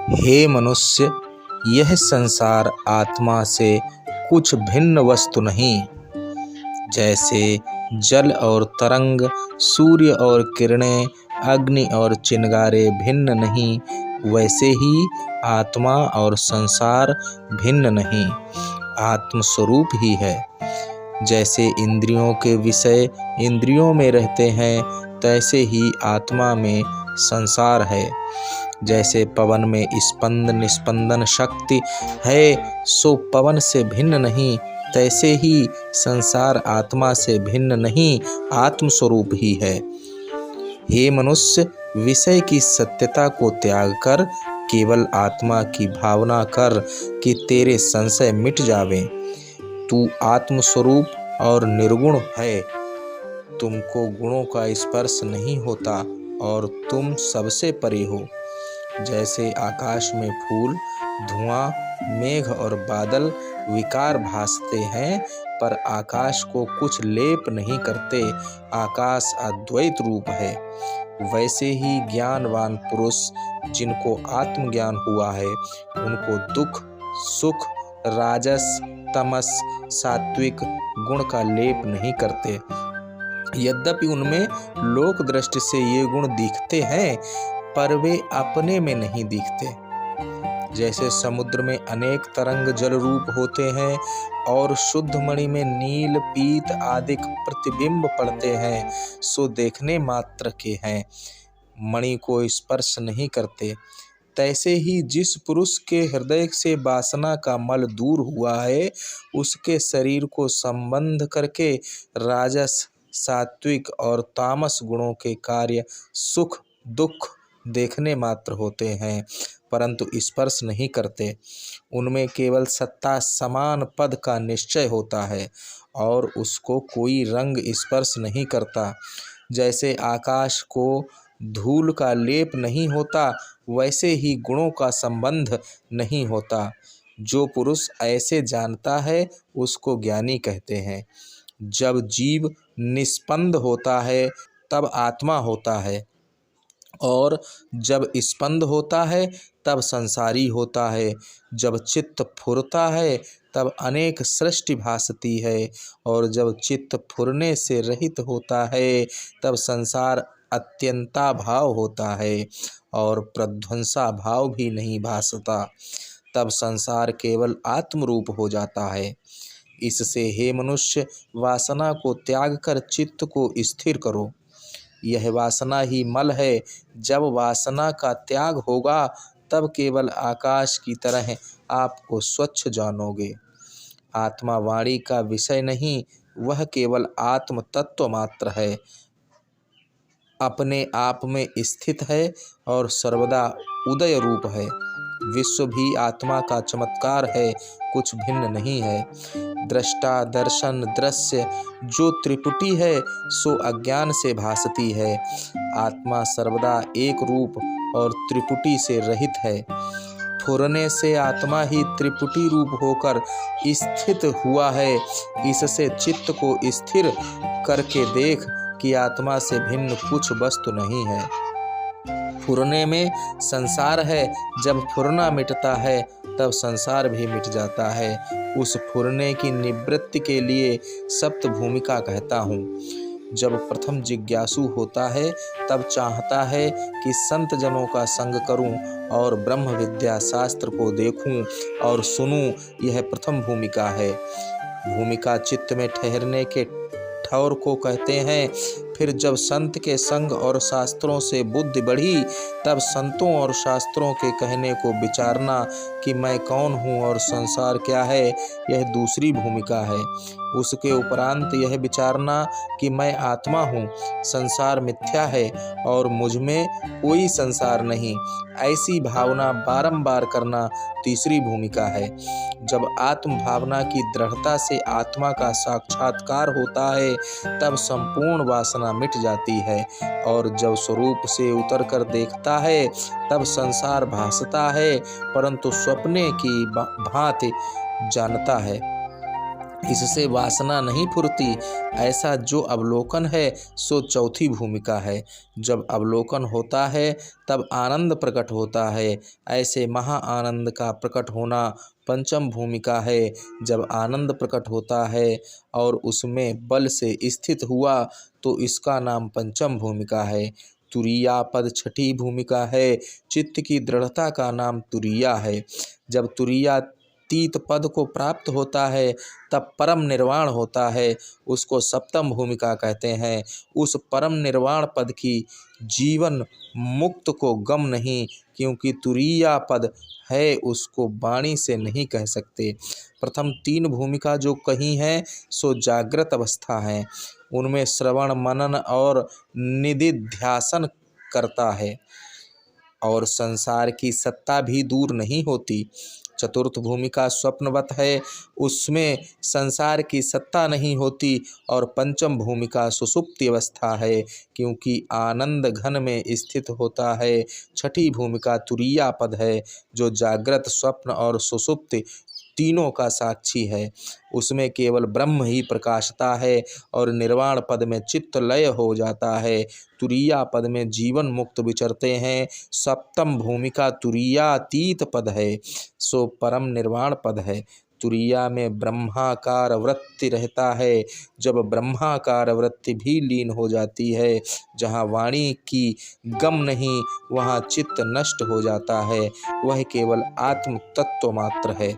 हे मनुष्य, यह संसार आत्मा से कुछ भिन्न वस्तु नहीं। जैसे जल और तरंग, सूर्य और किरणें, अग्नि और चिंगारे भिन्न नहीं, वैसे ही आत्मा और संसार भिन्न नहीं, आत्म स्वरूप ही है। जैसे इंद्रियों के विषय इंद्रियों में रहते हैं, तैसे ही आत्मा में संसार है। जैसे पवन में स्पंद निस्पंदन शक्ति है, सो पवन से भिन्न नहीं, तैसे ही संसार आत्मा से भिन्न नहीं, आत्म स्वरूप ही है। हे मनुष्य, विषय की सत्यता को त्याग कर केवल आत्मा की भावना कर कि तेरे संशय मिट जावे। तू आत्म स्वरूप और निर्गुण है। तुमको गुणों का स्पर्श नहीं होता और तुम सबसे परे हो। जैसे आकाश में फूल, धुआं, मेघ और बादल विकार भासते हैं, पर आकाश को कुछ लेप नहीं करते, आकाश अद्वैत रूप है। वैसे ही ज्ञानवान पुरुष जिनको आत्मज्ञान हुआ है, उनको दुख, सुख, राजस, तमस, सात्विक गुण का लेप नहीं करते। यद्यपि उनमें लोक दृष्टि से ये गुण दिखते हैं, पर वे अपने में नहीं दिखते। जैसे समुद्र में अनेक तरंग जल रूप होते हैं और शुद्ध मणि में नील, पीत आदि प्रतिबिंब पड़ते हैं, सो देखने मात्र के हैं, मणि को स्पर्श नहीं करते। तैसे ही जिस पुरुष के हृदय से वासना का मल दूर हुआ है, उसके शरीर को संबंध करके राजस, सात्विक और तामस गुणों के कार्य सुख दुख देखने मात्र होते हैं, परंतु स्पर्श नहीं करते। उनमें केवल सत्ता समान पद का निश्चय होता है और उसको कोई रंग स्पर्श नहीं करता। जैसे आकाश को धूल का लेप नहीं होता, वैसे ही गुणों का संबंध नहीं होता। जो पुरुष ऐसे जानता है, उसको ज्ञानी कहते हैं। जब जीव निस्पंद होता है, तब आत्मा होता है, और जब स्पंद होता है, तब संसारी होता है। जब चित्त फुरता है, तब अनेक सृष्टि भासती है, और जब चित्त फुरने से रहित होता है, तब संसार अत्यंता भाव होता है और प्रध्वंसा भाव भी नहीं भासता। तब संसार केवल आत्मरूप हो जाता है। इससे हे मनुष्य, वासना को त्याग कर चित्त को स्थिर करो। यह वासना ही मल है। जब वासना का त्याग होगा, तब केवल आकाश की तरह आपको स्वच्छ जानोगे। आत्मा वाणी का विषय नहीं, वह केवल आत्म तत्व मात्र है, अपने आप में स्थित है और सर्वदा उदय रूप है। विश्व भी आत्मा का चमत्कार है, कुछ भिन्न नहीं है। दृष्टा, दर्शन, दृश्य जो त्रिपुटी है, सो अज्ञान से भासती है। आत्मा सर्वदा एक रूप और त्रिपुटी से रहित है। फुरने से आत्मा ही त्रिपुटी रूप होकर स्थित हुआ है। इससे चित्त को स्थिर करके देख कि आत्मा से भिन्न कुछ वस्तु नहीं है। फुरने में संसार है, जब फुरना मिटता है, तब संसार भी मिट जाता है। उस फुरने की निवृत्ति के लिए सप्त भूमिका कहता हूँ। जब प्रथम जिज्ञासु होता है, तब चाहता है कि संत जनों का संग करूं और ब्रह्म विद्या शास्त्र को देखूं और सुनूं, यह प्रथम भूमिका है। भूमिका चित्त में ठहरने के ठौर को कहते हैं। फिर जब संत के संग और शास्त्रों से बुद्धि बढ़ी, तब संतों और शास्त्रों के कहने को विचारना कि मैं कौन हूँ और संसार क्या है, यह दूसरी भूमिका है। उसके उपरांत यह विचारना कि मैं आत्मा हूँ, संसार मिथ्या है और मुझ में कोई संसार नहीं, ऐसी भावना बारंबार करना तीसरी भूमिका है। जब आत्म भावना की दृढ़ता से आत्मा का साक्षात्कार होता है, तब संपूर्ण वासना मिट जाती है, और जब स्वरूप से उतर कर देखता है, तब संसार भासता है, परंतु स्वप्ने की भांति जानता है। इससे वासना नहीं फुरती। ऐसा जो अवलोकन है सो चौथी भूमिका है। जब अवलोकन होता है तब आनंद प्रकट होता है। ऐसे महा आनंद का प्रकट होना पंचम भूमिका है। जब आनंद प्रकट होता है और उसमें बल से स्थित हुआ तो इसका नाम पंचम भूमिका है। तुरीया पद छठी भूमिका है। चित्त की दृढ़ता का नाम तुरीया है। जब तुरीया तीत पद को प्राप्त होता है तब परम निर्वाण होता है। उसको सप्तम भूमिका कहते हैं। उस परम निर्वाण पद की जीवन मुक्त को गम नहीं, क्योंकि तुरीया पद है उसको वाणी से नहीं कह सकते। प्रथम तीन भूमिका जो कही है सो जागृत अवस्था है। उनमें श्रवण मनन और निदिध्यासन करता है और संसार की सत्ता भी दूर नहीं होती। चतुर्थ भूमिका स्वप्नवत है। उसमें संसार की सत्ता नहीं होती। और पंचम भूमिका सुषुप्ति अवस्था है, क्योंकि आनंद घन में स्थित होता है। छठी भूमिका तुरीया पद है, जो जागृत स्वप्न और सुषुप्ति तीनों का साक्षी है। उसमें केवल ब्रह्म ही प्रकाशता है और निर्वाण पद में चित्त लय हो जाता है। तुरीया पद में जीवन मुक्त विचरते हैं। सप्तम भूमिका तुरीयातीत पद है, सो परम निर्वाण पद है। तुरीया में ब्रह्माकार वृत्ति रहता है। जब ब्रह्माकार वृत्ति भी लीन हो जाती है, जहाँ वाणी की गम नहीं वहाँ चित्त नष्ट हो जाता है। वह केवल आत्म तत्व मात्र है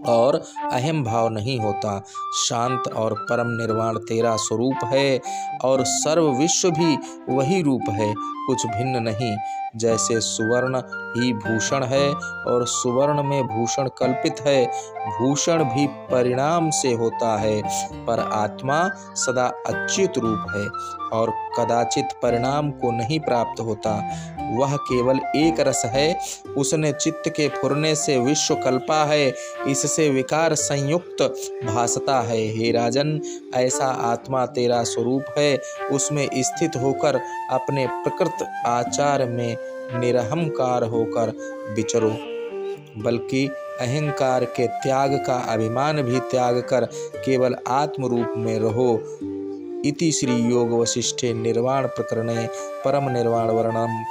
और अहम भाव नहीं होता। शांत और परम निर्वाण तेरा स्वरूप है और सर्व विश्व भी वही रूप है, कुछ भिन्न नहीं। जैसे सुवर्ण ही भूषण है और सुवर्ण में भूषण कल्पित है, भूषण भी परिणाम से होता है, पर आत्मा सदा अच्युत रूप है और कदाचित परिणाम को नहीं प्राप्त होता। वह केवल एक रस है। उसने चित्त के फुरने से विश्व कल्पा है, इससे विकार संयुक्त भासता है। हे राजन, ऐसा आत्मा तेरा स्वरूप है। उसमें स्थित होकर अपने प्रकृत आचार में निरहंकार होकर विचरो, बल्कि अहंकार के त्याग का अभिमान भी त्याग कर केवल आत्म रूप में रहो। इति श्री योग वशिष्ठे निर्वाण प्रकरणे परम निर्वाण वर्णनम।